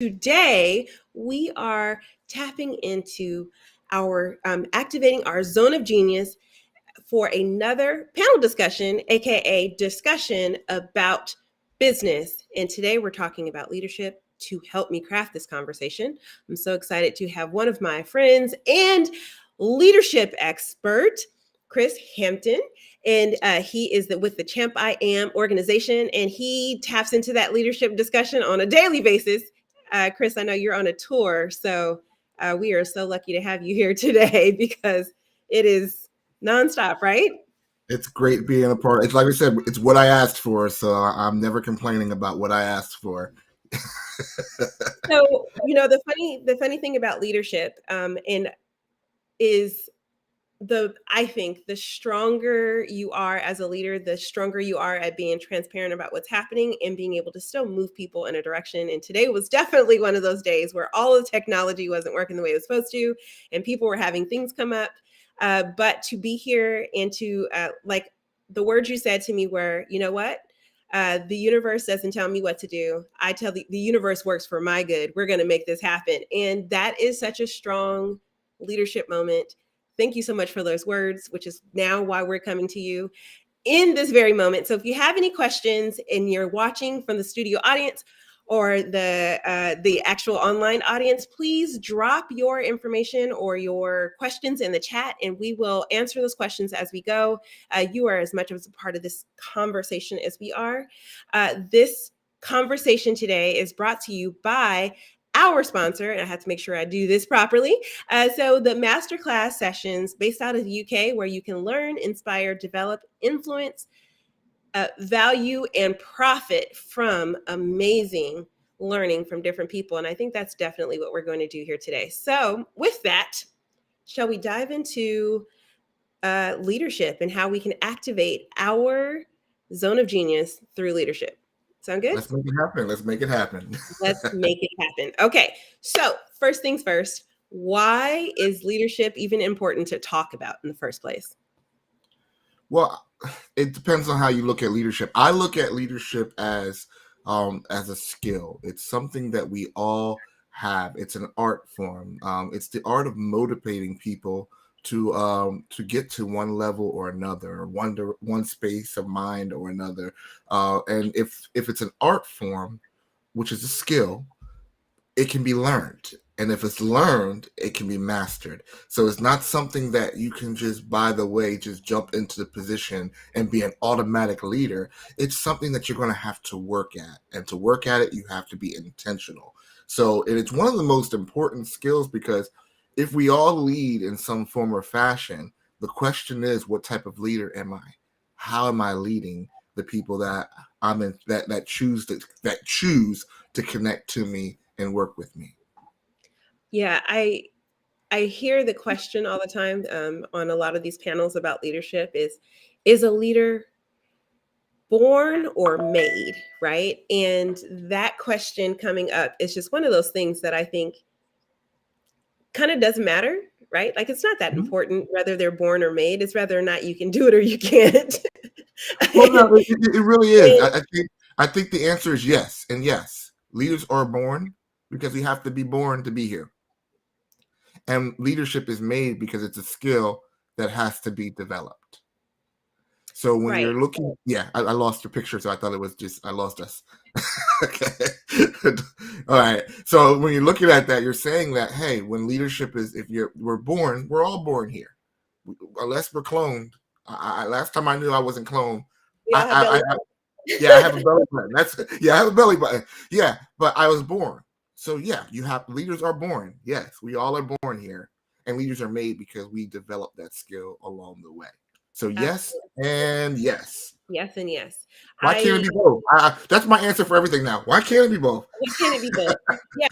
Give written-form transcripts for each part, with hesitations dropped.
Today, we are tapping into our activating our zone of genius for another panel discussion, aka discussion about business. And today we're talking about leadership. To help me craft this conversation, I'm so excited to have one of my friends and leadership expert, Chris Hampton. And he is with the Champ I Am organization, and he taps into that leadership discussion on a daily basis. Chris, I know you're on a tour, so we are so lucky to have you here today because it is nonstop, right? It's great being a part. It's like we said, it's what I asked for, so I'm never complaining about what I asked for. So, the funny thing about leadership, and is I think the stronger you are as a leader, the stronger you are at being transparent about what's happening and being able to still move people in a direction. And today was definitely one of those days where all of the technology wasn't working the way it was supposed to, and people were having things come up. But to be here and to like the words you said to me were, you know what? The universe doesn't tell me what to do. I tell the universe works for my good. We're going to make this happen. And that is such a strong leadership moment. Thank you so much for those words, which is now why we're coming to you in this very moment. So if you have any questions and you're watching from the studio audience or the actual online audience, please drop your information or your questions in the chat, and we will answer those questions as we go. You are as much of a part of this conversation as we are. This conversation today is brought to you by our sponsor, and I have to make sure I do this properly. So the masterclass sessions based out of the UK, where you can learn, inspire, develop, influence, value, and profit from amazing learning from different people. And I think that's definitely what we're going to do here today. So with that, shall we dive into leadership and how we can activate our zone of genius through leadership? Sound good? Let's make it happen. Let's make it happen. Let's make it happen. Okay. So, first things first, why is leadership even important to talk about in the first place? Well, it depends on how you look at leadership. I look at leadership as a skill. It's something that we all have. It's an art form. It's the art of motivating people to get to one level or another, or one space of mind or another. And if it's an art form, which is a skill, it can be learned. And if it's learned, it can be mastered. So it's not something that you can just, by the way, just jump into the position and be an automatic leader. It's something that you're going to have to work at. And to work at it, you have to be intentional. So and it's one of the most important skills, because if we all lead in some form or fashion, the question is, what type of leader am I? How am I leading the people that I'm in, that choose to connect to me and work with me? Yeah, I hear the question all the time on a lot of these panels about leadership is a leader born or made, right? And that question coming up is just one of those things that I think kind of doesn't matter, right? Like it's not that Mhm. important whether they're born or made. It's whether or not you can do it or you can't. Well, no, it really is. And I think the answer is yes, and yes. Leaders are born because we have to be born to be here, and leadership is made because it's a skill that has to be developed. So when right. you're looking, yeah, I lost your picture, so I thought it was just I lost us. Okay, all right. So when you're looking at that, you're saying that, hey, when leadership is, if we're all born here, unless we're cloned. Last time I knew I wasn't cloned. We all have I, belly I Yeah, I have a belly button. I have a belly button. Yeah, but I was born. So yeah, leaders are born. Yes, we all are born here, and leaders are made because we develop that skill along the way. So yes absolutely. and yes. Yes and yes. Why can't it I be both? That's my answer for everything now. Why can't it be both? Why can't it be both? Yeah,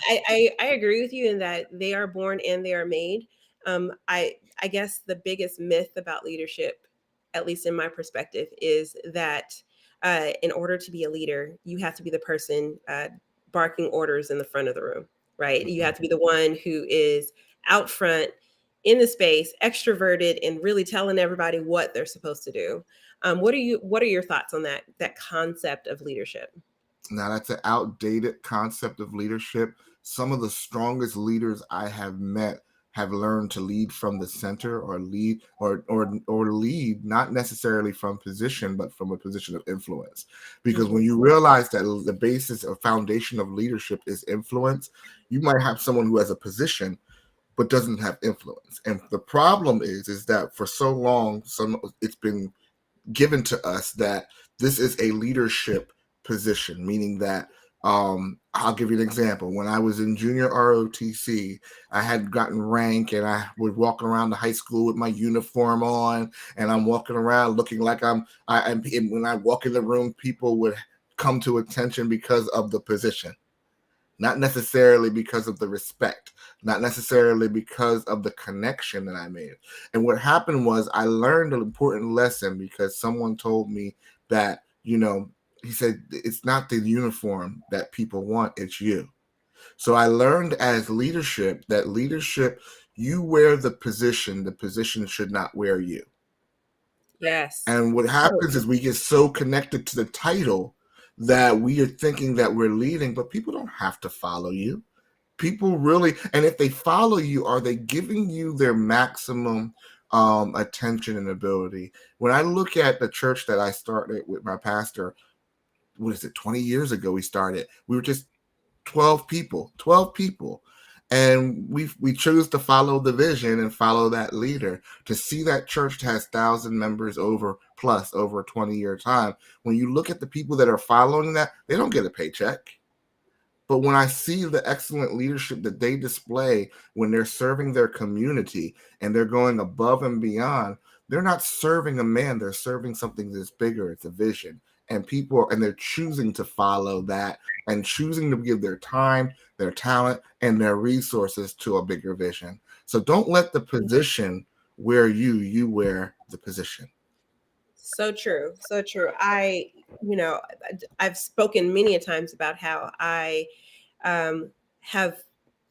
I agree with you in that they are born and they are made. I guess the biggest myth about leadership, at least in my perspective, is that in order to be a leader, you have to be the person barking orders in the front of the room, right? You have to be the one who is out front in the space, extroverted, and really telling everybody what they're supposed to do. What are your thoughts on that concept of leadership? Now that's an outdated concept of leadership. some of the strongest leaders I have met have learned to lead from the center, or lead or lead not necessarily from position, but from a position of influence. Because when Mhm. you realize that the basis or foundation of leadership is influence, you might have someone who has a position but doesn't have influence. And the problem is that for so long, it's been given to us that this is a leadership position, meaning that I'll give you an example. When I was in junior ROTC, I had gotten rank and I would walk around the high school with my uniform on, and I'm walking around looking like and when I walk in the room, people would come to attention because of the position, not necessarily because of the respect, not necessarily because of the connection that I made. And what happened was I learned an important lesson because someone told me that, he said, it's not the uniform that people want, it's you. So I learned as leadership that leadership, you wear the position should not wear you. Yes. And what So happens is we get so connected to the title that we are thinking that we're leading, but people don't have to follow you. People really, and if they follow you, are they giving you their maximum attention and ability? When I look at the church that I started with my pastor, what is it, 20 years ago we started, we were just 12 people. And we chose to follow the vision and follow that leader. To see that church has 1,000 members over a 20-year time. When you look at the people that are following that, they don't get a paycheck. But when I see the excellent leadership that they display when they're serving their community and they're going above and beyond, they're not serving a man, they're serving something that's bigger. It's a vision. And they're choosing to follow that and choosing to give their time, their talent, and their resources to a bigger vision. So don't let the position wear you wear the position. so true. So true. You know, I've spoken many a times about how I have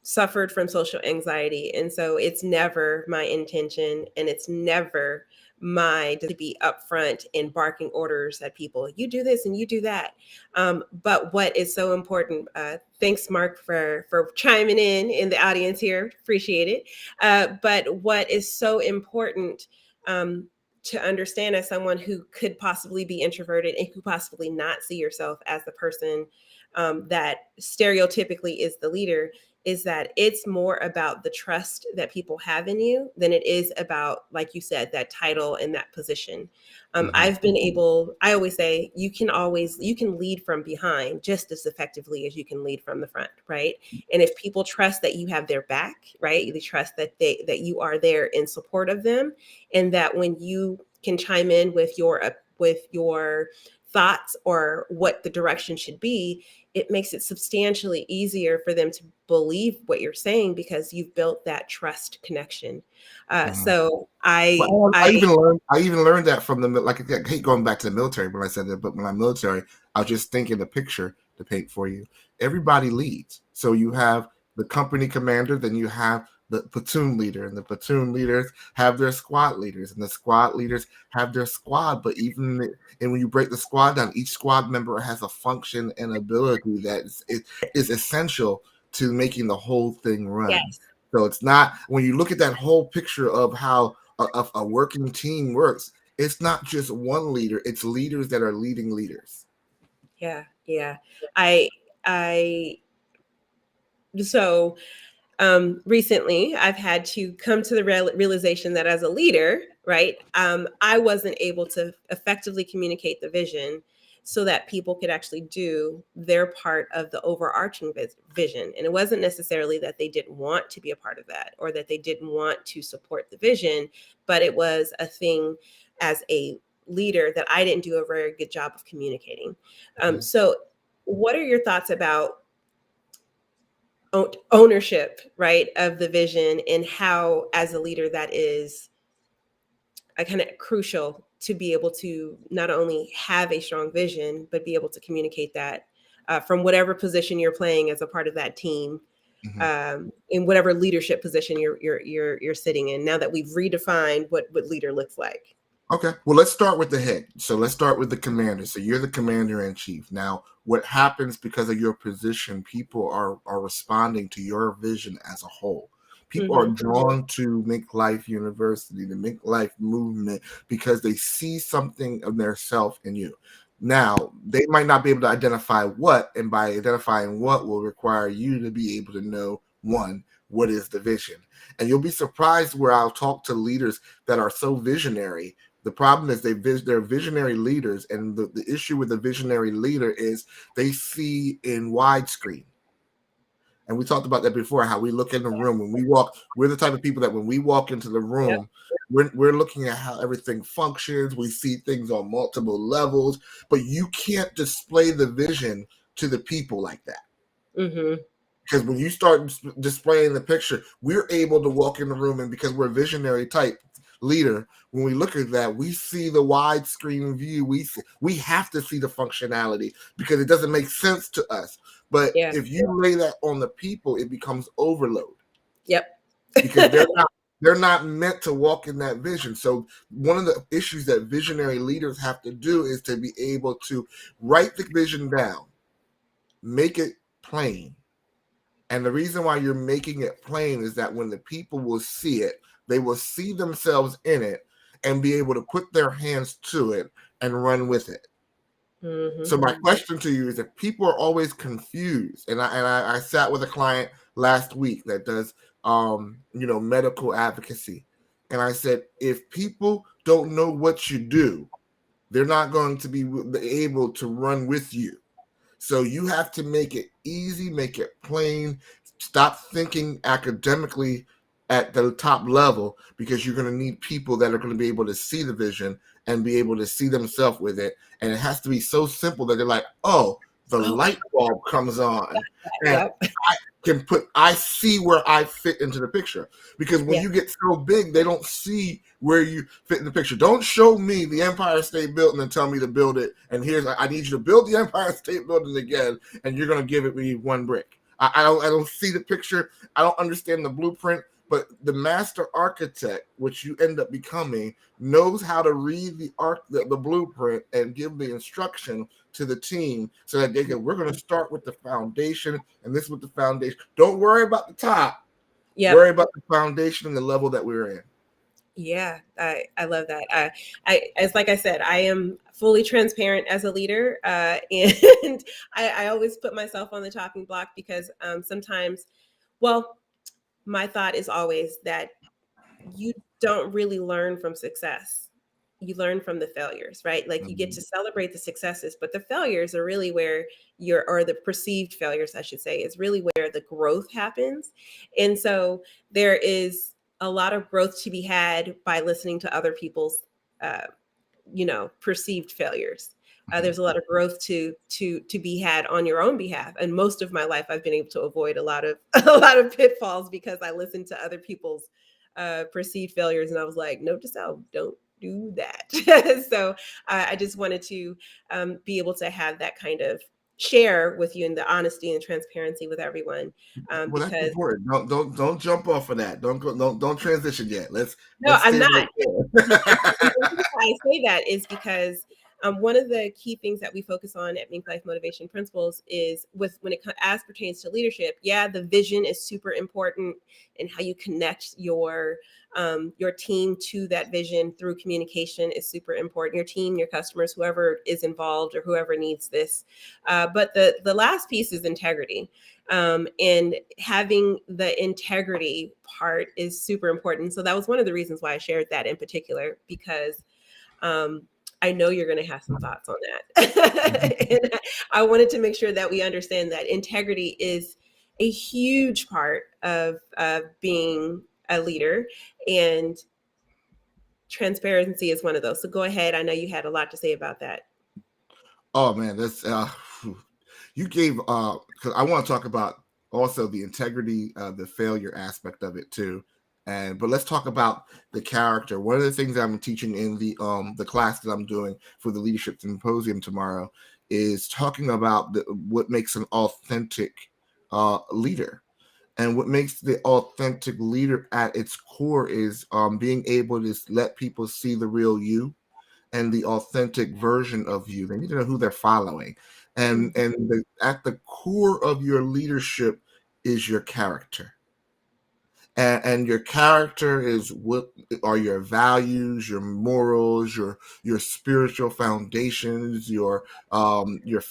suffered from social anxiety. And so it's never my intention and it's never my to be upfront and barking orders at people. You do this and you do that. But what is so important, thanks, Mark, for chiming in the audience here. Appreciate it. But what is so important to understand as someone who could possibly be introverted and who possibly not see yourself as the person that stereotypically is the leader, is that it's more about the trust that people have in you than it is about, like you said, that title and that position. Mhm. I've been able, I always say, you can lead from behind just as effectively as you can lead from the front, right? And if people trust that you have their back, right, they trust that you are there in support of them, and that when you can chime in with your thoughts or what the direction should be, it makes it substantially easier for them to believe what you're saying because you've built that trust connection. Mhm. So Well, I I even learned that from like I hate going back to the military when I said that, but when I'm military, I was just thinking the picture to paint for you. Everybody leads. So you have the company commander, then you have the platoon leader, and the platoon leaders have their squad leaders, and the squad leaders have their squad. But and when you break the squad down, each squad member has a function and ability that is essential to making the whole thing run. yes, So it's not, when you look at that whole picture of how a working team works, it's not just one leader, it's leaders that are leading leaders. yeah, yeah. I I so recently I've had to come to the realization that as a leader, right, I wasn't able to effectively communicate the vision so that people could actually do their part of the overarching vision. And it wasn't necessarily that they didn't want to be a part of that or that they didn't want to support the vision, but it was a thing as a leader that I didn't do a very good job of communicating. Mhm. So, what are your thoughts about ownership, right, of the vision, and how, as a leader, that is a kind of crucial to be able to not only have a strong vision, but be able to communicate that from whatever position you're playing as a part of that team, Mhm. in whatever leadership position you're sitting in. Now that we've redefined what leader looks like. Okay, well, let's start with the head. So let's start with the commander. So you're the commander in chief. Now, what happens because of your position, people are responding to your vision as a whole. People are Hmm. drawn to Make Life University, the Make Life movement, because they see something of their self in you. Now, they might not be able to identify what, and by identifying what will require you to be able to know one, what is the vision. And you'll be surprised where I'll talk to leaders that are so visionary. The problem is they're visionary leaders, and the issue with the visionary leader is they see in widescreen. And we talked about that before, how we look in the room when we walk. We're the type of people that when we walk into the Yep. room, we're looking at how everything functions. We see things on multiple levels, but you can't display the vision to the people like that. Hmm. Because when you start displaying the picture, we're able to walk in the room, and because we're a visionary type leader, when we look at that, we see the widescreen view. We have to see the functionality because it doesn't make sense to us. But Yeah. if you lay that on the people, it becomes overload Yep. because they're not meant to walk in that vision. So one of the issues that visionary leaders have to do is to be able to write the vision down, make it plain, and the reason why you're making it plain is that when the people will see it, they will see themselves in it and be able to put their hands to it and run with it. So Hmm. my question to you is, if people are always confused, and I sat with a client last week that does medical advocacy, and I said, if people don't know what you do, they're not going to be able to run with you. So you have to make it easy, make it plain. Stop thinking academically at the top level, because you're going to need people that are going to be able to see the vision and be able to see themselves with it. And it has to be so simple that they're like, oh, the Oh, light bulb comes on and yep. I see where I fit into the picture. Because when Yeah. you get so big, they don't see where you fit in the picture. Don't show me the Empire State Building and tell me to build it. And I need you to build the Empire State Building again, and you're going to give it me one brick. I don't see the picture. I don't understand the blueprint. But the master architect, which you end up becoming, knows how to read the blueprint and give the instruction to the team so that we're going to start with the foundation, and this is what the foundation. Don't worry about the top. Yep. Worry about the foundation and the level that we're in. Yeah, I love that. As like I said, I am fully transparent as a leader, and I always put myself on the chopping block because sometimes, well, my thought is always that you don't really learn from success. You learn from the failures, right? Like you get to celebrate the successes, but the failures are really where or the perceived failures, I should say, is really where the growth happens. And so there is a lot of growth to be had by listening to other people's, uh, perceived failures. There's a lot of growth to be had on your own behalf, and most of my life I've been able to avoid a lot of a lot of pitfalls because I listened to other people's perceived failures, and I was like, note to self, don't do that. So I just wanted to be able to have that kind of share with you in the honesty and transparency with everyone, Well, that's because important. Don't jump off of that. Don't go. Don't transition yet. Let's no, let's I'm stay not. right And the there. reason why I say that is because one of the key things that we focus on at Mink Life Motivation Principles is when it as pertains to leadership. Yeah, the vision is super important, and how you connect your team to that vision through communication is super important. Your team, your customers, whoever is involved or whoever needs this. But the last piece is integrity. And having the integrity part is super important. So that was one of the reasons why I shared that in particular, because um, I know you're going to have some thoughts on that. And I wanted to make sure that we understand that integrity is a huge part of being a leader, and transparency is one of those. So go ahead. I know you had a lot to say about that. Oh man, that's you gave because I want to talk about also the integrity, the failure aspect of it too. But let's talk about the character. One of the things I'm teaching in the class that I'm doing for the leadership symposium tomorrow is talking about what makes an authentic leader. And what makes the authentic leader at its core is being able to let people see the real you and the authentic version of you. They need to know who they're following. Mhm. At the core of your leadership is your character. And your character is what are your values, your morals, your spiritual foundations, your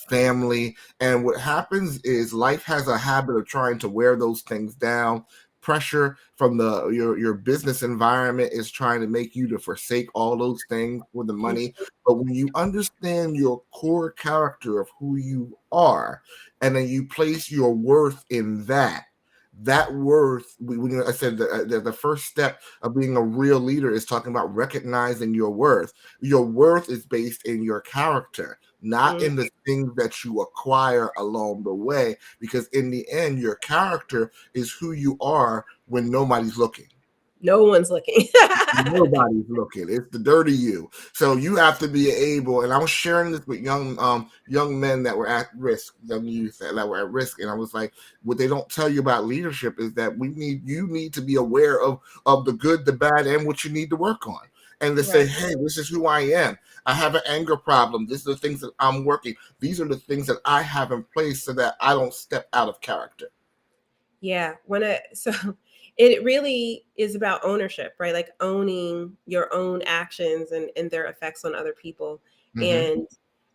family. And what happens is life has a habit of trying to wear those things down. Pressure from your business environment is trying to make you to forsake all those things for the money. But when you understand your core character of who you are, and then you place your worth in that, that worth, when I said the first step of being a real leader is talking about recognizing your worth. Your worth is based in your character, not Mhm. in the things that you acquire along the way, because in the end your character is who you are when nobody's looking. No one's looking. Nobody's looking. It's the dirty you. So you have to be able. And I was sharing this with young men that were at risk, young youth that were at risk, and I was like, what they don't tell you about leadership is that you need to be aware of the good, the bad, and what you need to work on. And to say, Right. hey, this is who I am. I have an anger problem. These are the things that I'm working. These are the things that I have in place so that I don't step out of character. Yeah, so it really is about ownership, right? Like owning your own actions and their effects on other people, Mm-hmm.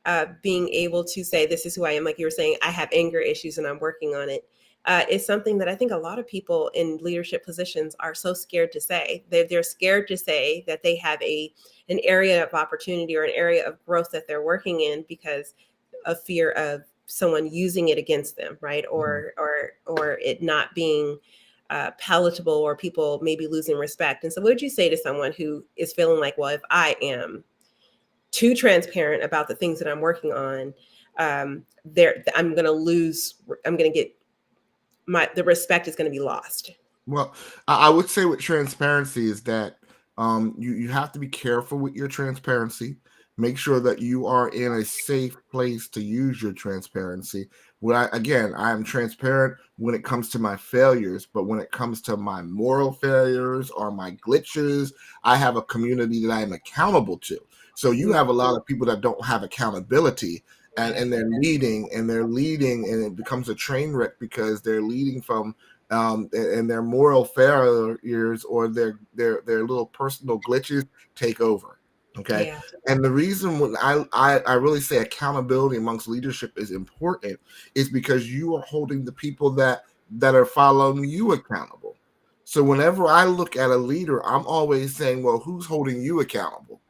and being able to say, "This is who I am." Like you were saying, I have anger issues and I'm working on it. Is something that I think a lot of people in leadership positions are so scared to say. They're scared to say that they have an area of opportunity or an area of growth that they're working in because of fear of someone using it against them, right? Mm-hmm. Or it not being palatable, or people maybe losing respect. And so, what would you say to someone who is feeling like, well, if I am too transparent about the things that I'm working on, there I'm going to lose. I'm going to get the respect is going to be lost. Well, I would say with transparency is that you have to be careful with your transparency. Make sure that you are in a safe place to use your transparency. Again, I am transparent when it comes to my failures, but when it comes to my moral failures or my glitches, I have a community that I am accountable to. So you have a lot of people that don't have accountability, and they're leading, and it becomes a train wreck because they're leading from and their moral failures or their little personal glitches take over. Okay, Yeah. and the reason when I really say accountability amongst leadership is important is because you are holding the people that are following you accountable. So whenever I look at a leader, I'm always saying, well, who's holding you accountable?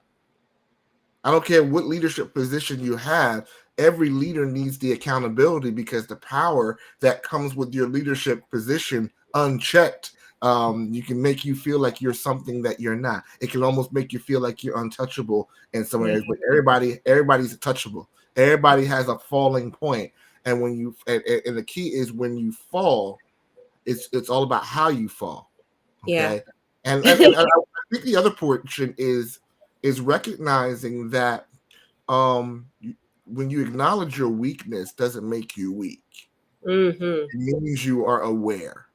I don't care what leadership position you have. Every leader needs the accountability because the power that comes with your leadership position unchecked, you can make you feel like you're something that you're not. It can almost make you feel like you're untouchable in some Yeah. areas, but everybody's touchable. Everybody has a falling point. And when you and the key is when you fall, it's all about how you fall. Yeah. Okay. And I think the other portion is recognizing that when you acknowledge your weakness doesn't make you weak. Hmm. It means you are aware.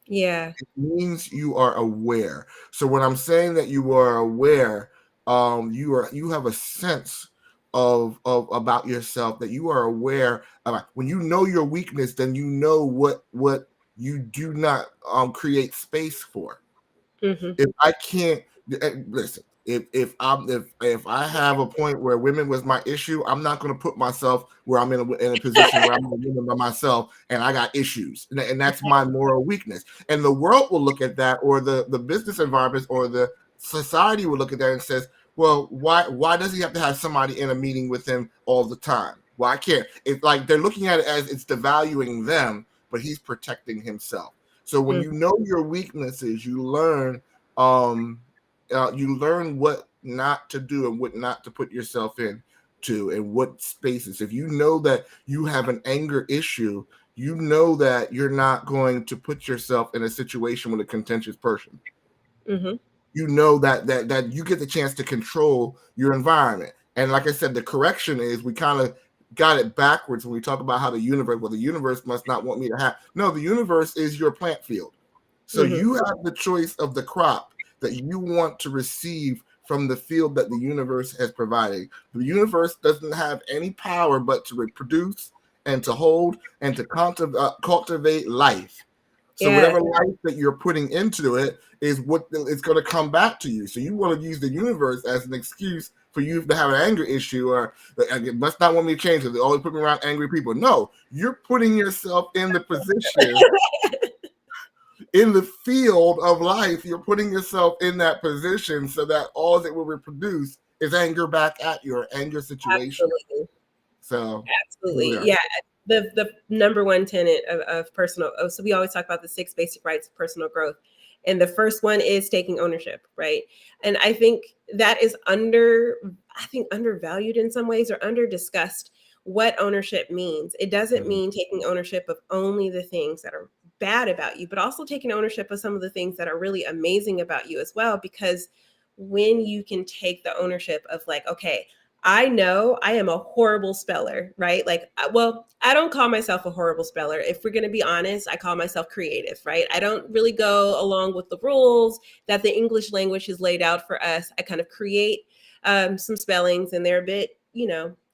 Yeah. It means you are aware. So when I'm saying that you are aware, you have a sense of about yourself, that you are aware about. When you know your weakness, then you know what you do not create space for. Hmm. If I can't listen, if I have a point where women was my issue, I'm not going to put myself where I'm in a position where I'm a woman by myself and I got issues, and that's my moral weakness. And the world will look at that, or the business environment or the society will look at that and says, well, why does he have to have somebody in a meeting with him all the time? Well, I can't. It's like they're looking at it as it's devaluing them, but he's protecting himself. So when you know your weaknesses, um you learn what not to do and what not to put yourself in to, and what spaces. If you know that you have an anger issue, you know that you're not going to put yourself in a situation with a contentious person. Hmm. You know that you get the chance to control your environment. And like I said, the correction is we kind of got it backwards when we talk about how the universe must not want me to have. No, the universe is your plant field. So Hmm. you have the choice of the crop that you want to receive from the field that the universe has provided. The universe doesn't have any power but to reproduce and to hold and to cultivate life. So Yeah, whatever life that you're putting into it is what it's going to come back to you. So you want to use the universe as an excuse for you to have an anger issue, or it must not want me to change because they always put me around angry people. No, you're putting yourself in the position, in the field of life. You're putting yourself in that position so that all that will reproduce is anger back at you, or anger situation. absolutely. So here we Absolutely. are. Yeah. The number one tenet of personal, oh, so we always talk about the 6 basic rights of personal growth. And the first one is taking ownership, right? And I think that is undervalued in some ways, or under discussed what ownership means. It doesn't Mhm. mean taking ownership of only the things that are bad about you, but also taking ownership of some of the things that are really amazing about you as well. Because when you can take the ownership of like, okay, I know I am a horrible speller, right? Like, well, I don't call myself a horrible speller. If we're going to be honest, I call myself creative, right? I don't really go along with the rules that the English language has laid out for us. I kind of create some spellings, and they're a bit,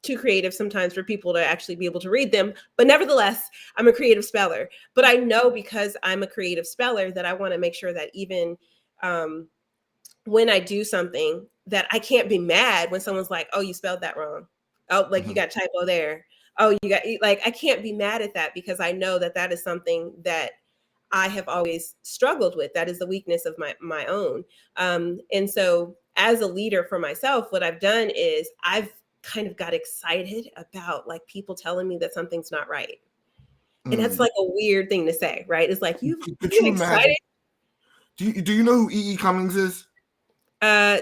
too creative sometimes for people to actually be able to read them. But nevertheless, I'm a creative speller. But I know, because I'm a creative speller, that I want to make sure that even um, when I do something, that I can't be mad when someone's like, "Oh, you spelled that wrong. Oh, like you Mhm. got typo there. Oh, you got," like, I can't be mad at that, because I know that that is something that I have always struggled with. That is the weakness of my own. And so, as a leader for myself, what I've done is I've kind of got excited about like people telling me that something's not right. And that's Mm. like a weird thing to say, right? It's like Could you get you imagine? excited. Do you know who E. E. Cummings is?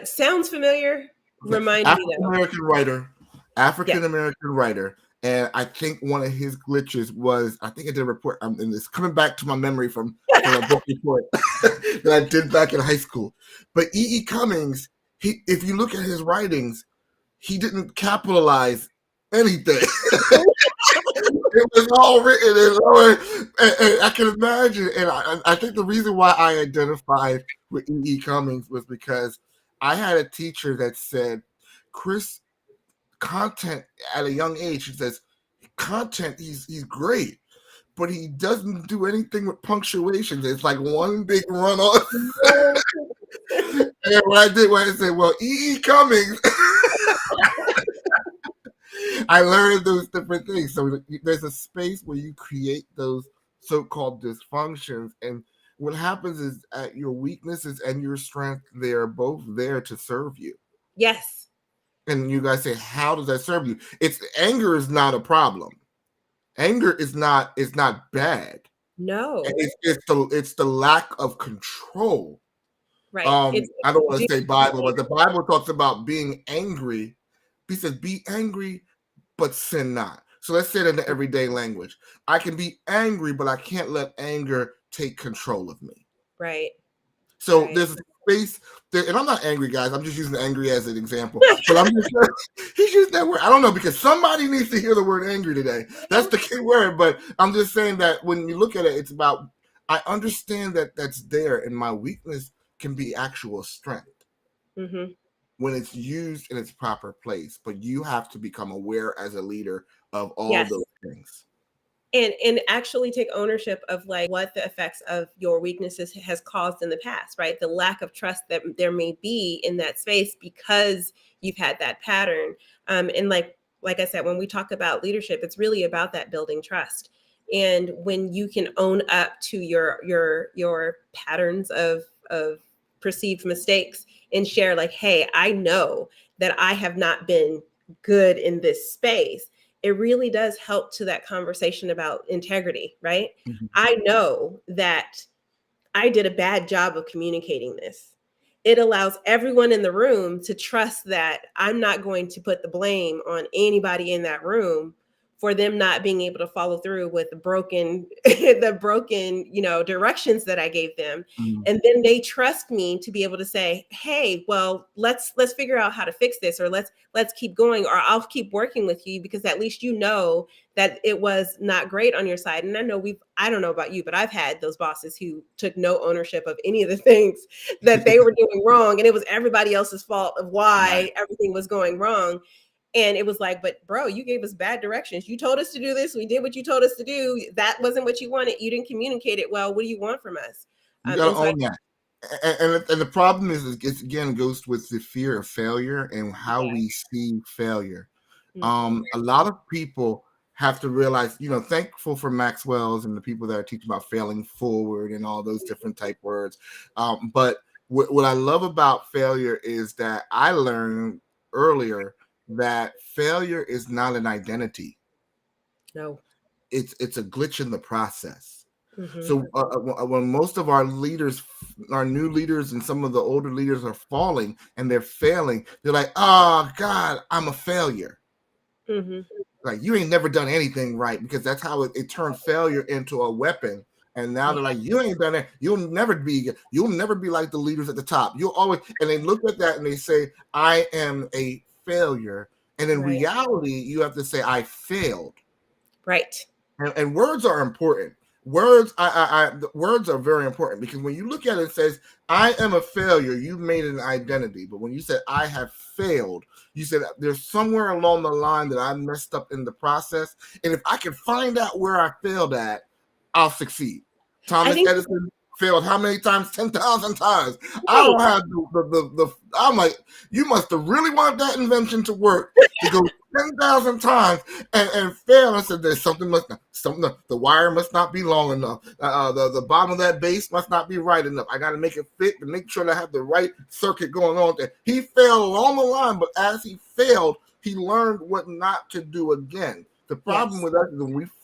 Sounds familiar. Okay. Remind me African though. American writer, Yes. African American writer, and I think one of his glitches was, I think I did a report, and it's coming back to my memory from a book report that I did back in high school. But E. E. Cummings, if you look at his writings, he didn't capitalize anything. It was all written and I can imagine. And I think the reason why I identified with E. E. Cummings was because I had a teacher that said, Chris, content at a young age, he says, content, he's great, but he doesn't do anything with punctuations. It's like one big run on. No. And when I said, well, E. E. Cummings, I learned those different things. So there's a space where you create those so-called dysfunctions, and what happens is your weaknesses and your strength, they are both there to serve you. Yes. And you guys say, how does that serve you? It's anger is not a problem. Anger is not bad. No. It's the lack of control. Right. It's I don't want do to say Bible, but the Bible talks about being angry. He says, be angry, but sin not. So let's say it in the everyday language. I can be angry, but I can't let anger take control of me. right. So Right. there's a space there, and I'm not angry, guys. I'm just using angry as an example. But I'm just he's used that word. I don't know, because somebody needs to hear the word angry today. That's the key word. But I'm just saying that when you look at it, it's about, I understand that that's there, and my weakness can be actual strength Hmm. when it's used in its proper place. But you have to become aware as a leader of all Yes. those things. And actually take ownership of like what the effects of your weaknesses has caused in the past, right? The lack of trust that there may be in that space because you've had that pattern. And like I said, when we talk about leadership, it's really about that building trust. And when you can own up to your patterns of perceived mistakes, and share like, hey, I know that I have not been good in this space, it really does help to that conversation about integrity, right? Mhm. I know that I did a bad job of communicating this. It allows everyone in the room to trust that I'm not going to put the blame on anybody in that room for them not being able to follow through with the broken the broken, directions that I gave them. Mhm. And then they trust me to be able to say, hey, well, let's figure out how to fix this, or let's keep going, or I'll keep working with you, because at least that it was not great on your side. And I don't know about you, but I've had those bosses who took no ownership of any of the things that they were doing wrong, and it was everybody else's fault of Right. why everything was going wrong. And it was like, but bro, you gave us bad directions. You told us to do this. We did what you told us to do. That wasn't what you wanted. You didn't communicate it well. What do you want from us? You got And to so own that. And the problem is, it again goes with the fear of failure and how yeah. we see failure. Mhm. A lot of people have to realize, thankful for Maxwell's and the people that are teaching about failing forward and all those different type words. But what I love about failure is that I learned earlier that failure is not an identity. No. It's a glitch in the process. Hmm. So when most of our leaders, our new leaders, and some of the older leaders are falling and they're failing, they're like, "Oh God, I'm a failure." Hmm. Like, you ain't never done anything right, because that's how it turned failure into a weapon. And now Yeah. they're like, you ain't done it. You'll never be like the leaders at the top. You'll always, and they look at that and they say, I am a failure. And in Right. reality, you have to say, I failed. Right. And words are important. Words are very important, because when you look at it, it says, I am a failure. You've made an identity. But when you said, I have failed, you said there's somewhere along the line that I messed up in the process. And if I can find out where I failed at, I'll succeed. I Thomas think Edison failed how many times? 10,000 times. I right. don't have I'm like, you must have really wanted that invention to work, to go 10,000 times and fail. I said, there's the wire must not be long enough. The bottom of that base must not be right enough. I got to make it fit and make sure that I have the right circuit going on there. He failed along the line, but as he failed, he learned what not to do again. The problem Yes. with us is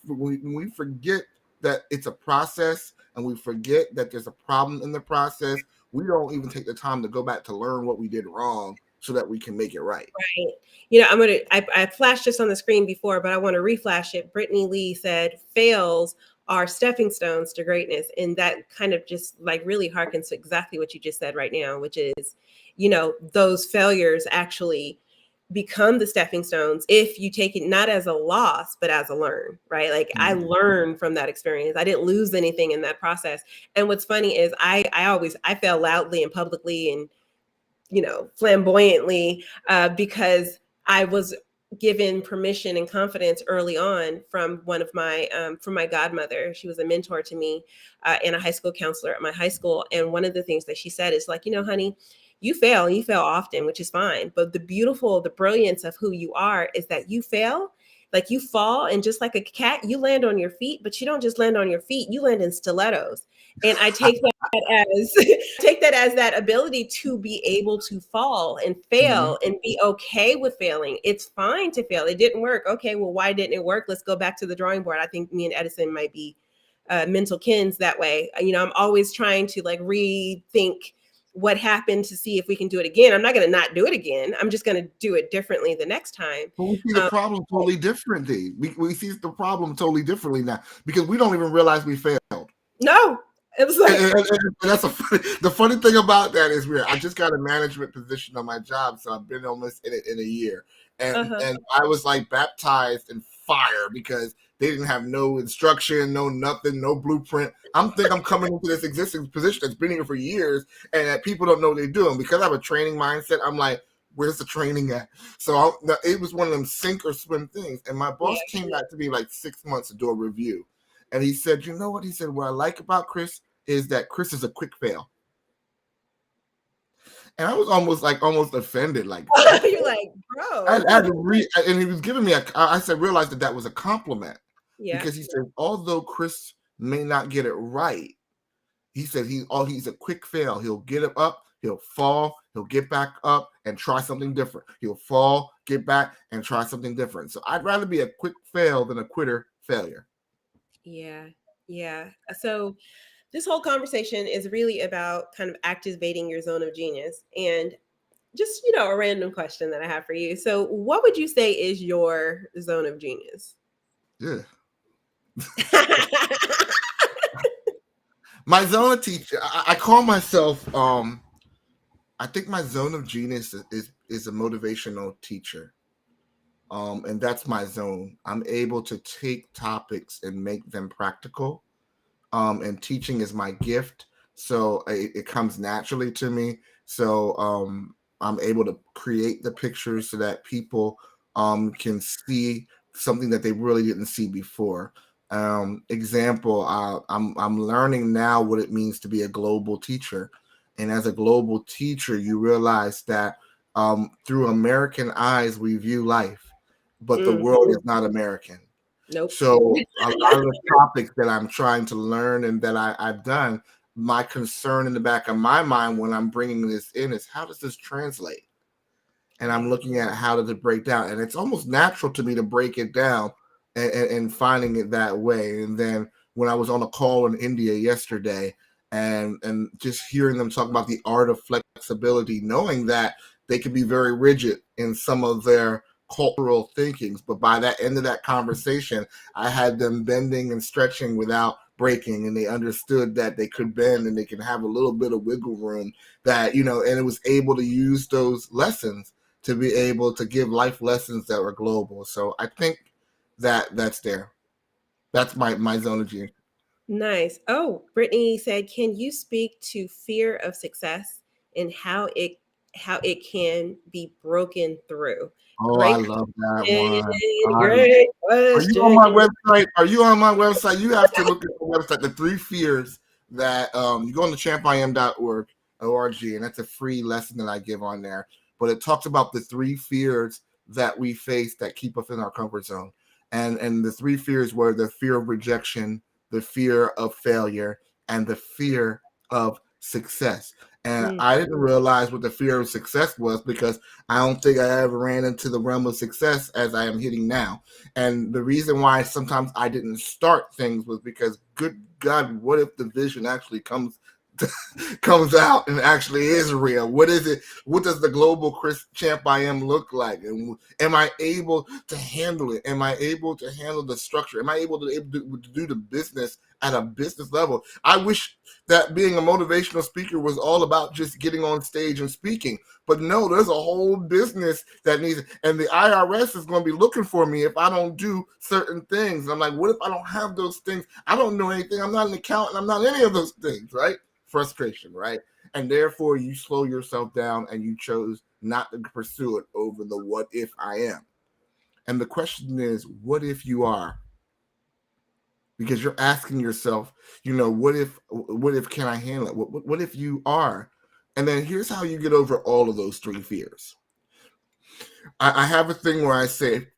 when we forget that it's a process, and we forget that there's a problem in the process, we don't even take the time to go back to learn what we did wrong so that we can make it right. Right. I flashed this on the screen before, but I want to reflash it. Brittany Lee said, fails are stepping stones to greatness. And that kind of just like really harkens to exactly what you just said right now, which is, those failures actually become the stepping stones if you take it not as a loss, but as a learn, right? Like I Mhm. learned from that experience. I didn't lose anything in that process. And what's funny is I fail loudly and publicly and flamboyantly, because I was given permission and confidence early on from one of my from my godmother. She was a mentor to me, and a high school counselor at my high school. And one of the things that she said is like, honey, you fail often, which is fine. But the brilliance of who you are is that you fail. Like you fall, and just like a cat, you land on your feet, but you don't just land on your feet, you land in stilettos. And I take that as take that as that ability to be able to fall and Mhm. fail and be okay with failing. It's fine to fail. It didn't work. Okay, well, why didn't it work? Let's go back to the drawing board. I think me and Edison might be mental kins that way. I'm always trying to like rethink what happened to see if we can do it again. I'm not going to not do it again. I'm just going to do it differently the next time. But we see the Um, problem totally differently. We see the problem totally differently now, because we don't even realize we failed. no, it was like, And that's the funny thing about that is, I just got a management position on my job, so I've been almost in it in a year, uh-huh. and I was like baptized in fire because they didn't have no instruction, no nothing, no blueprint. I'm coming into this existing position that's been here for years, and that people don't know what they're doing. Because I have a training mindset, I'm like, where's the training at? So it was one of them sink or swim things. And my Yeah. boss came back to me like 6 months to do a review, and he said, you know what? He said, what I like about Chris is that Chris is a quick fail. And I was almost offended, like quick You're fail. like, I bro. had to and he was giving me I said, realized that was a compliment, Yeah. because he said, although Chris may not get it right, he said he's a quick fail. He'll get it up, he'll fall, he'll get back up and try something different. He'll fall, get back, and try something different. So I'd rather be a quick fail than a quitter failure. Yeah. Yeah. So this whole conversation is really about kind of activating your zone of genius. And just, a random question that I have for you. So, what would you say is your zone of genius? Yeah. My zone of teacher, I call myself. I think my zone of genius is a motivational teacher. And that's my zone. I'm able to take topics and make them practical. And teaching is my gift, so it comes naturally to me. So I'm able to create the pictures so that people can see something that they really didn't see before. Example, I'm learning now what it means to be a global teacher, and as a global teacher, you realize that through American eyes we view life, but the world Mhm. is not American. Nope. So a lot of the topics that I'm trying to learn and that I've done, my concern in the back of my mind when I'm bringing this in is how does this translate? And I'm Right. looking at how does it break down, and it's almost natural to me to break it down and finding it that way. And then when I was on a call in India yesterday, and just hearing them talk about the art of flexibility, knowing that they can be very rigid in some of their cultural thinkings, but by that end of that conversation, I had them bending and stretching without breaking, and they understood that they could bend and they can have a little bit of wiggle room, that and it was able to use those lessons to be able to give life lessons that were global. So I think that's there. That's my zone of genius. Nice. Oh, Brittany said, "Can you speak to fear of success and how it can be broken through?" Oh, I Great love that question. one. Great Are you on my question. website? Are you on my website? You have to look at the website, the three fears that you go on to champion.org, and that's a free lesson that I give on there. But it talks about the three fears that we face that keep us in our comfort zone. And the three fears were the fear of rejection, the fear of failure, and the fear of success. And Mm, I didn't realize what the fear of success was because I don't think I ever ran into the realm of success as I am hitting now. And the reason why sometimes I didn't start things was because, good God, what if the vision actually comes out and actually is real? What is it? What does the global Chris champ I am look like? And am I able to handle it? Am I able to handle the structure? Am I able to do the business at a business level? I wish that being a motivational speaker was all about just getting on stage and speaking. But no, there's a whole business that needs, and the IRS is going to be looking for me if I don't do certain things. And I'm like, what if I don't have those things? I don't know anything. I'm not an accountant. I'm not any of those things, right? Frustration, right? And therefore, you slow yourself down and you chose not to pursue it over the what if I am. And the question is, what if you are? Because you're asking yourself, what if can I handle it? What if you are? And then here's how you get over all of those three fears. I have a thing where I say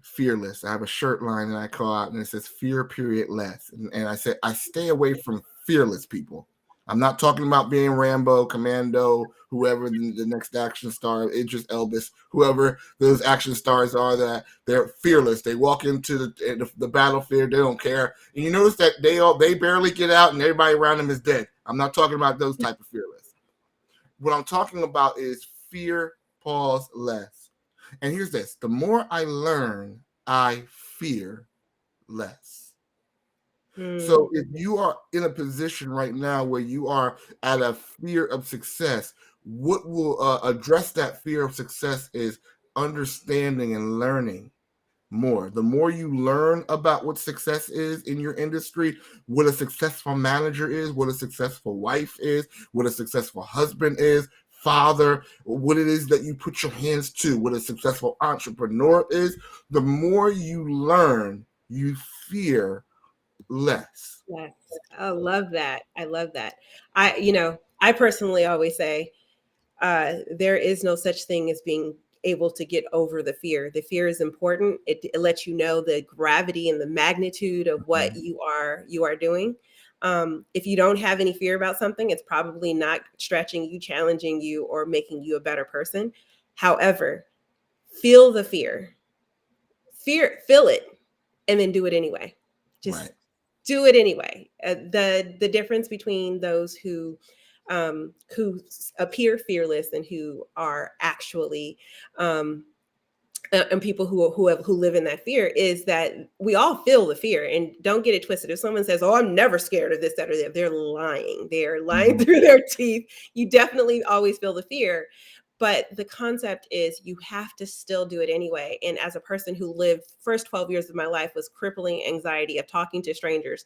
fearless. I have a shirt line that I call out and it says fear period less. And I say I stay away from fearless people. I'm not talking about being Rambo, Commando, whoever the next action star, Idris Elbis, whoever those action stars are, that they're fearless. They walk into the battlefield, they don't care. And you notice that they barely get out and everybody around them is dead. I'm not talking about those type of fearless. What I'm talking about is fear, pause, less. And here's this: the more I learn, I fear less. mm, So if you are in a position right now where you are at a fear of success, what will address that fear of success is understanding and learning more. The more you learn about what success is in your industry, what a successful manager is, what a successful wife is, what a successful husband is, father, what it is that you put your hands to, what a successful entrepreneur is, the more you learn, you fear less. yes. I love that. I love that. I personally always say, there is no such thing as being able to get over the fear. The fear is important. It lets you know the gravity and the magnitude of what Mhm. you are doing. If you don't have any fear about something, it's probably not stretching you, challenging you, or making you a better person. However, feel the feel it, and then do it anyway. Just Right. do it anyway. The difference between those who appear fearless and who are actually um, and people who live in that fear, is that we all feel the fear. And don't get it twisted. If someone says, "Oh, I'm never scared of this, that, or that," they're lying. They're lying Mhm. through their teeth. You definitely always feel the fear. But the concept is you have to still do it anyway. And as a person who lived first 12 years of my life was crippling anxiety of talking to strangers,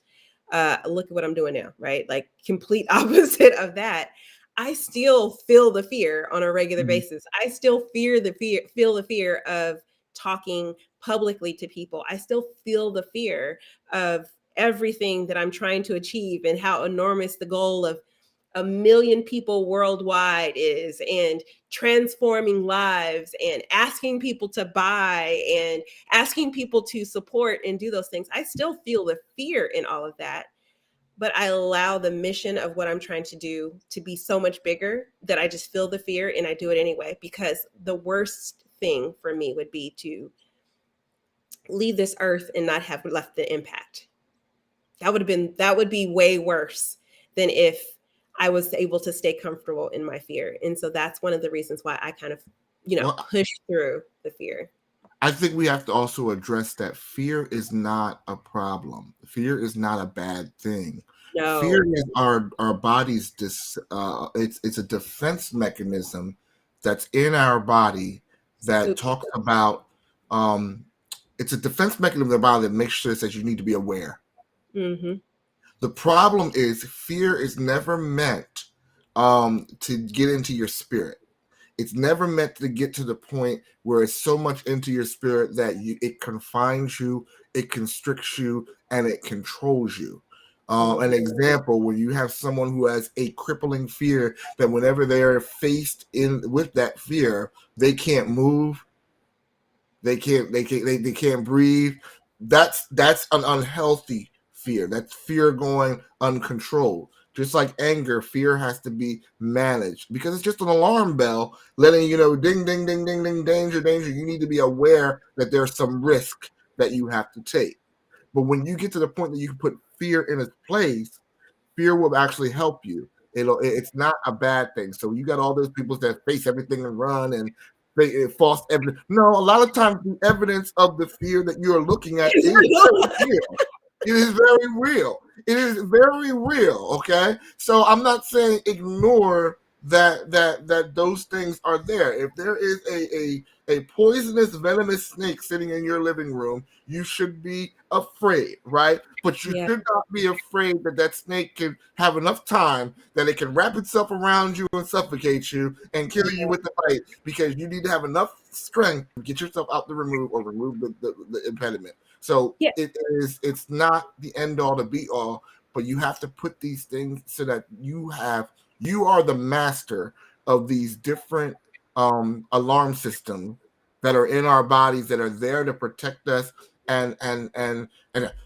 look at what I'm doing now, right? Like complete opposite of that. I still feel the fear on a regular Mhm. basis. I still feel the fear of talking publicly to people. I still feel the fear of everything that I'm trying to achieve and how enormous the goal of 1 million people worldwide is, and transforming lives and asking people to buy and asking people to support and do those things. I still feel the fear in all of that, but I allow the mission of what I'm trying to do to be so much bigger that I just feel the fear and I do it anyway. Because the worst thing for me would be to leave this earth and not have left the impact. That would be way worse than if I was able to stay comfortable in my fear. And so that's one of the reasons why I kind of, Well, push through the fear. I think we have to also address that fear is not a problem. Fear is not a bad thing. Fear No, is our body's it's a defense mechanism that's in our body that super. talks about um it's a defense mechanism in the body that makes sure that you need to be aware. Hmm. The problem is fear is never meant to get into your spirit. It's never meant to get to the point where it's so much into your spirit that it confines you, it constricts you, and it controls you. An Hmm. example, when you have someone who has a crippling fear that whenever they're faced in with that fear, they can't move, they can't breathe. That's an unhealthy fear. That's fear going uncontrolled. Just like anger, fear has to be managed because it's just an alarm bell letting you know, ding, ding, ding, ding, ding, danger, danger. You need to be aware that there's some risk that you have to take. But when you get to the point that you can put fear in its place, fear will actually help you. It's not a bad thing. So you got all those people that face everything and run and they false evidence. No, a lot of times the evidence of the fear that you are looking at is very real. It is very real. It is very real. Okay, so I'm not saying ignore that those things are there. If there is a poisonous, venomous snake sitting in your living room, you should be afraid, right? But you Yeah. should not be afraid that that snake can have enough time that it can wrap itself around you and suffocate you and kill you Yeah. with the bite because you need to have enough strength to get yourself out the remove or remove the impediment. So Yeah. it's not the end all to be all, but you have to put these things so that you are the master of these different alarm systems that are in our bodies that are there to protect us and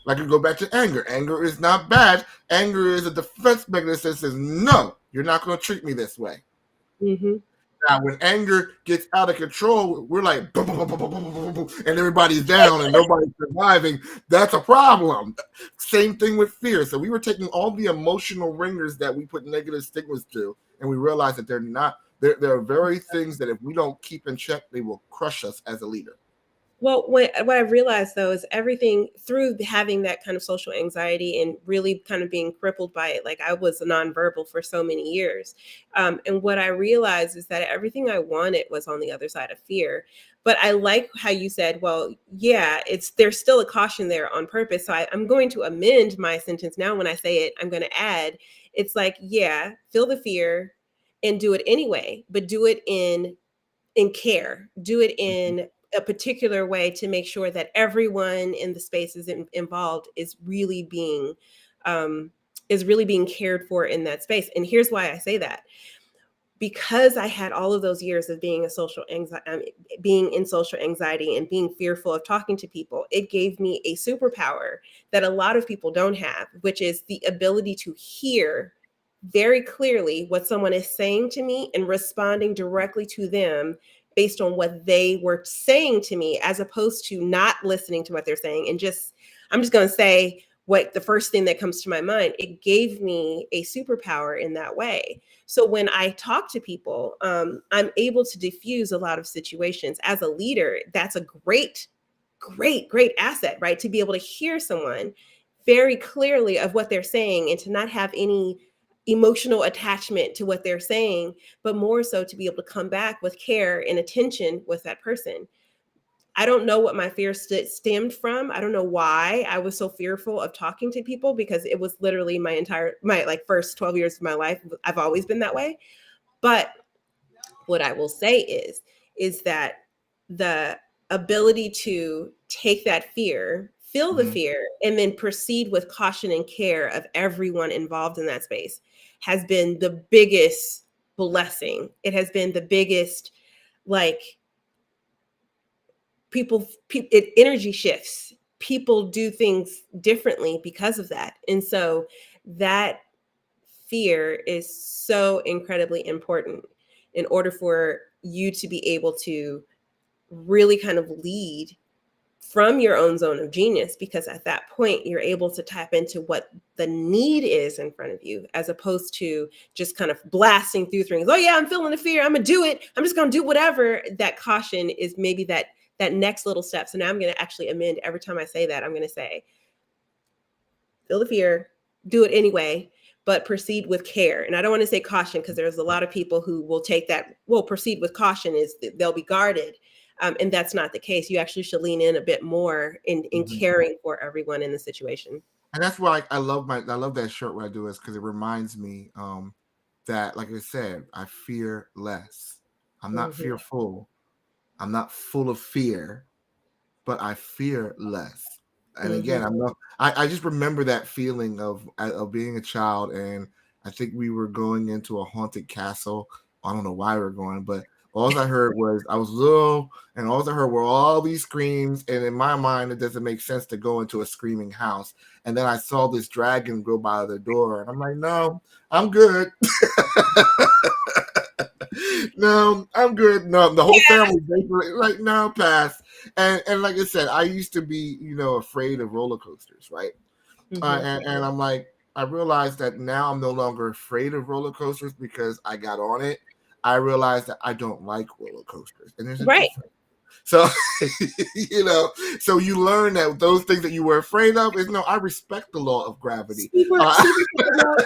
like you go back to anger. Anger is not bad. Anger is a defense mechanism that says, no, you're not going to treat me this way. Hmm. Now, when anger gets out of control, we're like, boom, boom, boom, boom, boom, boom, boom, and everybody's down and nobody's surviving. That's a problem. Same thing with fear. So we were taking all the emotional ringers that we put negative stigmas to, and we realized that they're not. There are very things that if we don't keep in check, they will crush us as a leader. Well, what I realized though is everything through having that kind of social anxiety and really kind of being crippled by it. Like I was nonverbal for so many years, and what I realized is that everything I wanted was on the other side of fear. But I like how you said, "Well, yeah, it's there's still a caution there on purpose." So I'm going to amend my sentence now. When I say it, I'm going to add, "It's like, yeah, feel the fear, and do it anyway, but do it in care, do it in a particular way to make sure that everyone in the spaces involved um, is really being cared for in that space." And here's why I say that: because I had all of those years of being in social anxiety and being fearful of talking to people, it gave me a superpower that a lot of people don't have, which is the ability to hear very clearly what someone is saying to me and responding directly to them based on what they were saying to me, as opposed to not listening to what they're saying and I'm just going to say what the first thing that comes to my mind, it gave me a superpower in that way. So when I talk to people, I'm able to diffuse a lot of situations. As a leader, that's a great asset, right? To be able to hear someone very clearly of what they're saying and to not have any emotional attachment to what they're saying, but more so to be able to come back with care and attention with that person. I don't know what my fear stemmed from. I don't know why I was so fearful of talking to people, because it was literally my like first 12 years of my life. I've always been that way. But what I will say is that the ability to take that fear, feel the Mhm. fear, and then proceed with caution and care of everyone involved in that space has been the biggest blessing. It has been the biggest, like, it energy shifts. People do things differently because of that. And so that fear is so incredibly important in order for you to be able to really kind of lead from your own zone of genius, because at that point you're able to tap into what the need is in front of you, as opposed to just kind of blasting through things. Oh yeah, I'm feeling the fear, I'm gonna do it, I'm just gonna do whatever. That caution is maybe that next little step. So now I'm gonna actually amend every time I say that. I'm gonna say, feel the fear, do it anyway, but proceed with care. And I don't want to say caution, because there's a lot of people who will take that, well, proceed with caution is they'll be guarded. And that's not the case. You actually should lean in a bit more in Mhm. caring for everyone in the situation. And that's why I love that shirt when I do this, because it reminds me that, like I said, I fear less. I'm not Mhm. fearful. I'm not full of fear, but I fear less. And again, Mhm. I just remember that feeling of being a child, and I think we were going into a haunted castle. I don't know why we were going, but all I heard was I was little, and all I heard were all these screams. And in my mind, it doesn't make sense to go into a screaming house. And then I saw this dragon go by the door, and I'm like, no, I'm good. No, I'm good. No, the whole Yeah. family basically like, no, pass. And like I said, I used to be, afraid of roller coasters, right? Mhm. And I'm like, I realized that now I'm no longer afraid of roller coasters because I got on it. I realized that I don't like roller coasters, and there's a Right. difference. So, so you learn that those things that you were afraid of is no, I respect the law of gravity. Super, super side note.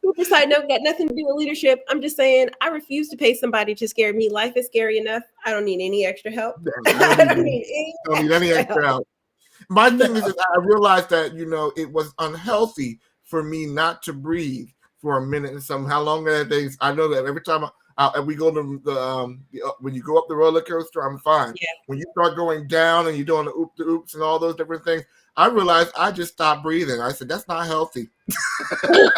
Super side note, got nothing to do with leadership. I'm just saying, I refuse to pay somebody to scare me. Life is scary enough. I don't need any extra help. You don't I need don't any, need any don't need any extra extra help. help. My thing is No. that I realized that it was unhealthy for me not to breathe for a minute and some. How long that things? I know that every time we go to when you go up the roller coaster, I'm fine. When you start going down and you're doing the oops and all those different things, I realized I just stopped breathing. I said that's not healthy. Yeah.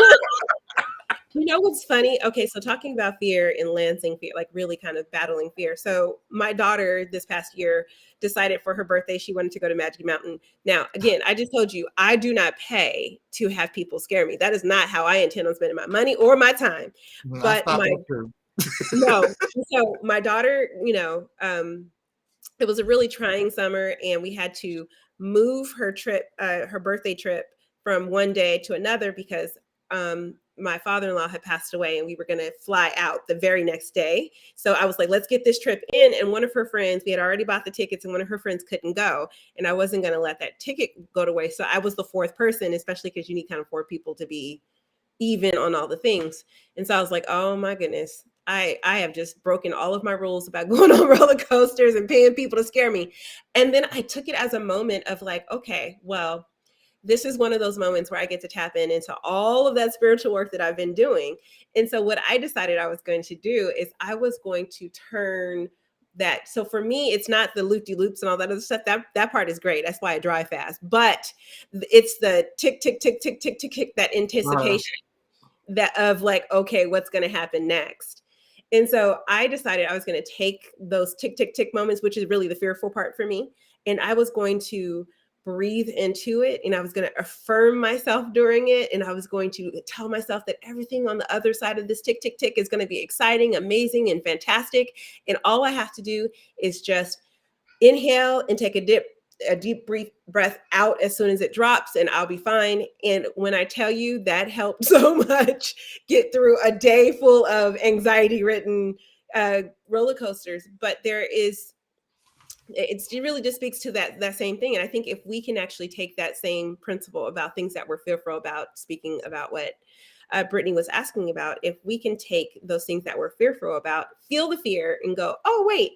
You know what's funny? Okay, so talking about fear and lancing fear, like really kind of battling fear. So my daughter this past year decided for her birthday she wanted to go to Magic Mountain. Now, again, I just told you I do not pay to have people scare me. That is not how I intend on spending my money or my time. I But stopped my that too. no, so my daughter, it was a really trying summer, and we had to move her trip, her birthday trip, from one day to another because my father-in-law had passed away, and we were going to fly out the very next day. So I was like, let's get this trip in. And one of her friends, we had already bought the tickets, and one of her friends couldn't go, and I wasn't going to let that ticket go to waste. So I was the fourth person, especially because you need kind of four people to be even on all the things. And so I was like, oh my goodness, I have just broken all of my rules about going on roller coasters and paying people to scare me. And then I took it as a moment of like, okay, well, this is one of those moments where I get to tap into all of that spiritual work that I've been doing. And so what I decided I was going to do is I was going to turn that. So for me, it's not the loop de loops and all that other stuff. That part is great. That's why I drive fast. But it's the tick, tick, tick, tick, tick, tick, tick, that anticipation that of like, okay, what's going to happen next. And so I decided I was going to take those tick tick tick moments, which is really the fearful part for me, and I was going to breathe into it, and I was going to affirm myself during it, and I was going to tell myself that everything on the other side of this tick tick tick is going to be exciting, amazing, and fantastic, and all I have to do is just inhale and take a dip, a deep breath out as soon as it drops, and I'll be fine. And when I tell you that helped so much get through a day full of anxiety ridden roller coasters. But it really just speaks to that same thing. And I think if we can actually take that same principle about things that we're fearful about, speaking about what Brittany was asking about, if we can take those things that we're fearful about, feel the fear and go, oh, wait,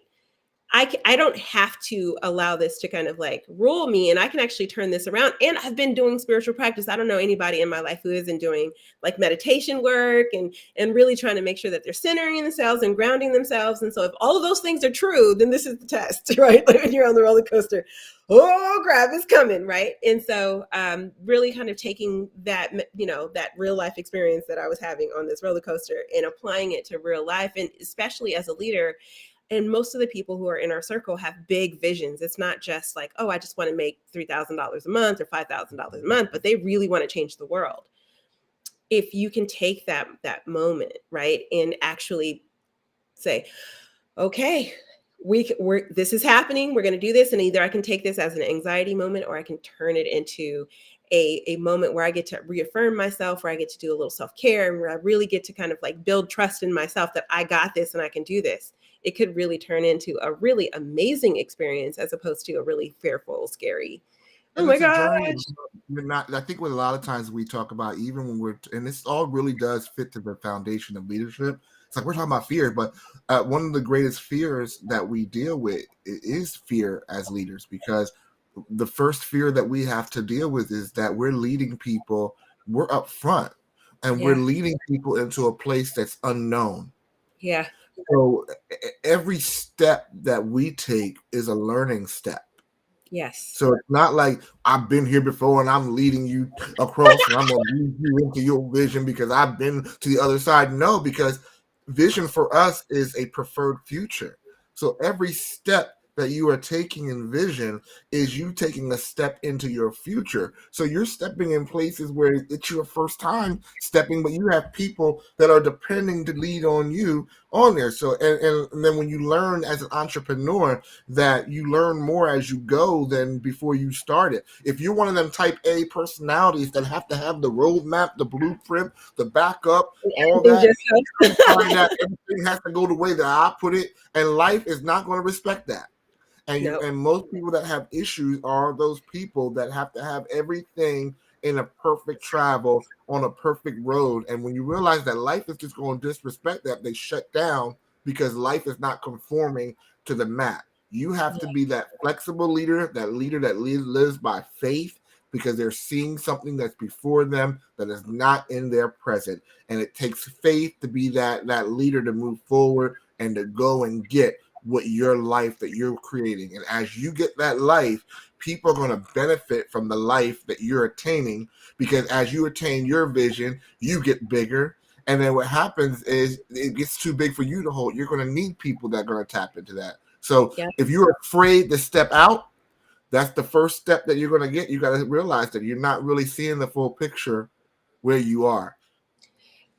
I don't have to allow this to kind of like rule me, and I can actually turn this around. And I've been doing spiritual practice. I don't know anybody in my life who isn't doing like meditation work and really trying to make sure that they're centering themselves and grounding themselves. And so if all of those things are true, then this is the test, right? Like when you're on the roller coaster, oh crap, it's coming, right? And so really kind of taking that, that real life experience that I was having on this roller coaster and applying it to real life. And especially as a leader, and most of the people who are in our circle have big visions. It's not just like, oh, I just want to make $3,000 a month or $5,000 a month, but they really want to change the world. If you can take that moment, right, and actually say, okay, this is happening. We're going to do this, and either I can take this as an anxiety moment, or I can turn it into a moment where I get to reaffirm myself, where I get to do a little self-care, and where I really get to kind of like build trust in myself that I got this and I can do this. It could really turn into a really amazing experience as opposed to a really fearful, scary, oh And my it's a gosh. journey. You're not. I think what a lot of times we talk about, even when we're, and this all really does fit to the foundation of leadership. It's like we're talking about fear, but one of the greatest fears that we deal with is fear as leaders, because the first fear that we have to deal with is that we're leading people. We're up front, and we're Yeah. leading people into a place that's unknown. Yeah. So every step that we take is a learning step. Yes. So it's not like I've been here before and I'm leading you across and I'm going to lead you into your vision because I've been to the other side. No, because vision for us is a preferred future. So every step that you are taking in vision is you taking a step into your future. So you're stepping in places where it's your first time stepping, but you have people that are depending to lead on you on there. So and then when you learn as an entrepreneur, that you learn more as you go than before you started. If you're one of them type A personalities that have to have the roadmap, the blueprint, the backup, all Everything that, just and find that everything has to go the way that I put it, and life is not going to respect that. no. And most people that have issues are those people that have to have everything in a perfect travel on a perfect road. And when you realize that life is just going to disrespect that, they shut down because life is not conforming to the map. You have to be that flexible leader that lives by faith, because they're seeing something that's before them that is not in their present. And it takes faith to be that leader to move forward and to go and get what your life that you're creating. And as you get that life, people are going to benefit from the life that you're attaining, because as you attain your vision, you get bigger. And then what happens is it gets too big for you to hold. You're going to need people that are going to tap into that. So Yeah. if you're afraid to step out, that's the first step that you're going to get. You got to realize that you're not really seeing the full picture where you are.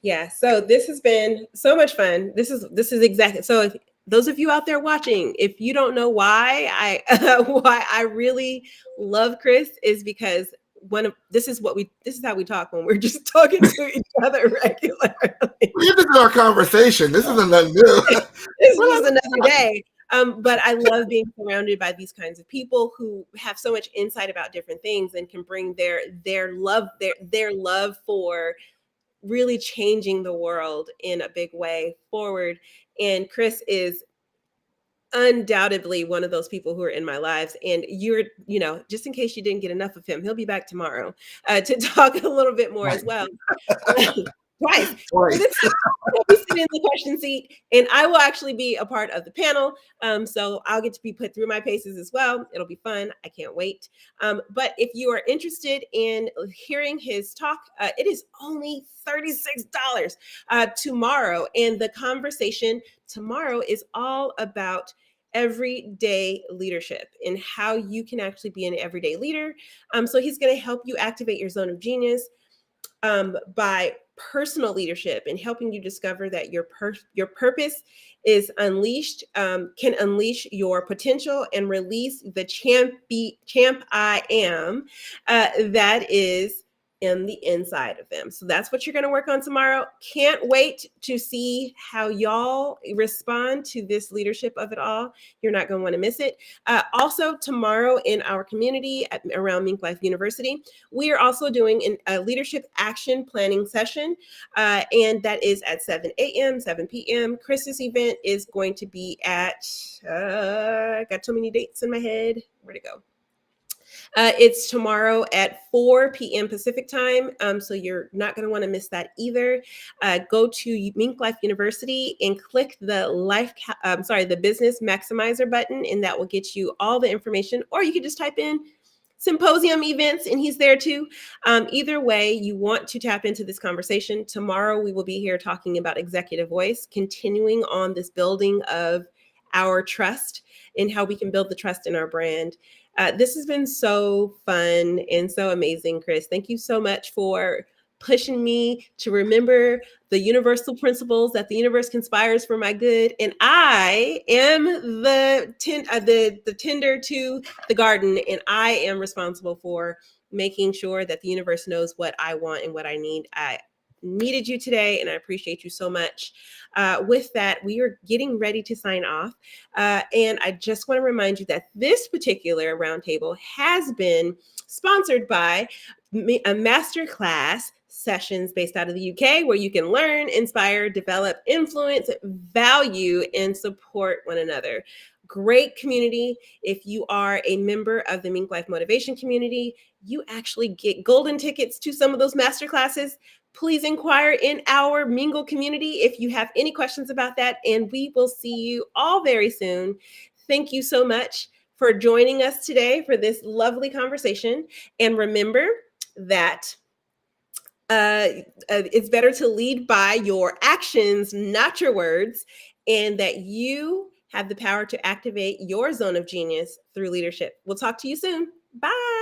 Yeah. So this has been so much fun. This is exactly so. If those of you out there watching, if you don't know why why I really love Chris, is because this is how we talk when we're just talking to each other regularly. This is our conversation. This isn't nothing new. This was another day. But I love being surrounded by these kinds of people who have so much insight about different things and can bring their love for really changing the world in a big way forward. And Chris is undoubtedly one of those people who are in my lives. And just in case you didn't get enough of him, he'll be back tomorrow to talk a little bit more as well. Twice. Twice. This time I'll be sitting in the question seat, and I will actually be a part of the panel. So I'll get to be put through my paces as well. It'll be fun. I can't wait. But if you are interested in hearing his talk, it is only $36 tomorrow. And the conversation tomorrow is all about everyday leadership and how you can actually be an everyday leader. So he's going to help you activate your zone of genius by personal leadership and helping you discover that your purpose is unleashed, can unleash your potential and release the champ I am, that is in the inside of them. So that's what you're going to work on tomorrow. Can't wait to see how y'all respond to this leadership of it all. You're not going to want to miss it. Also, tomorrow in our community around Mink Life University, we are also doing a leadership action planning session, and that is at 7 a.m., 7 p.m. Chris's event is going to be at, I got too many dates in my head. Where'd it go? It's tomorrow at 4 p.m. Pacific time, so you're not going to want to miss that either. Go to Mink Life University and click the Business Maximizer button, and that will get you all the information. Or you can just type in symposium events, and he's there too. Either way, you want to tap into this conversation. Tomorrow, we will be here talking about executive voice, continuing on this building of our trust and how we can build the trust in our brand. This has been so fun and so amazing, Chris. Thank you so much for pushing me to remember the universal principles that the universe conspires for my good. And I am the tender to the garden, and I am responsible for making sure that the universe knows what I want and what I need. I needed you today, and I appreciate you so much. With that, we are getting ready to sign off. And I just want to remind you that this particular roundtable has been sponsored by a masterclass sessions based out of the UK, where you can learn, inspire, develop, influence, value, and support one another. Great community. If you are a member of the Mink Life Motivation community, you actually get golden tickets to some of those masterclasses. Please inquire in our Mingle community if you have any questions about that, and we will see you all very soon. Thank you so much for joining us today for this lovely conversation. And remember that it's better to lead by your actions, not your words, and that you have the power to activate your zone of genius through leadership. We'll talk to you soon. Bye.